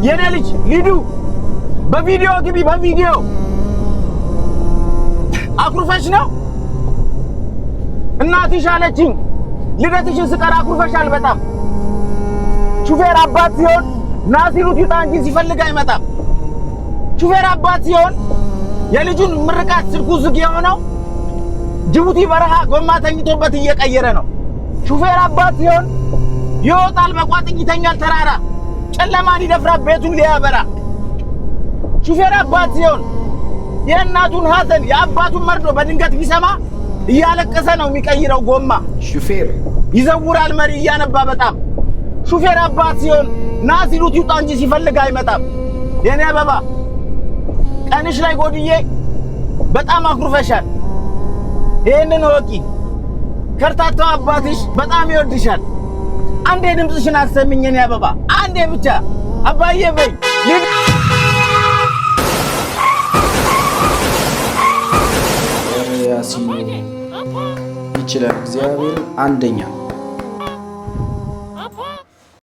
የኔ ልጅ ሊዱ በቪዲዮ ግቢ በቪዲዮ አኩርፈሽ ነው እናትሽ አለችኝ ልደትሽን ስቀር አኩርፈሻል በጣም ሹፌር አባት ሲሆን ናሲሩት ይውጣ እንጂ ሲፈልግ አይመጣም ሹፌር አባት ሲሆን የልጁን ምርቃት ስልኩ ዝግ የሆነው ጅቡቲ በረሃ ጎማ ተኝቶበት እየቀየረ ነው ሹፌር አባት ሲሆን ይወጣል በቋጥኝ ይተኛል ተራራ ጨለማን ይደፍራል ቤቱን ሊያበራ ሹፌር አባት ሲሆን የእናቱን ሐዘን የአባቱን መርዶ በድንገት ቢሰማ እያለቀሰ ነው የሚቀይረው ጎማ ሹፌር ይዘውራል መሪ እያነባ በጣም ሹፌር አባት ሲሆን ናሲሩት ይውጣ እንጂ ሲፈልግ አይመጣም የኔ አበባ ቀንሽ ላይ ጎድዬ በጣም አኩርፈሻል ይሄንን ወቂ ከርታታው አባትሽ በጣም ይወድሻል አንዴ ድምጽሽን አሰሚኝ የኔ አበባ አንዴ ብቻ አባዬ በይ ያሲን ይችላል እግዚአብሔር አንደኛ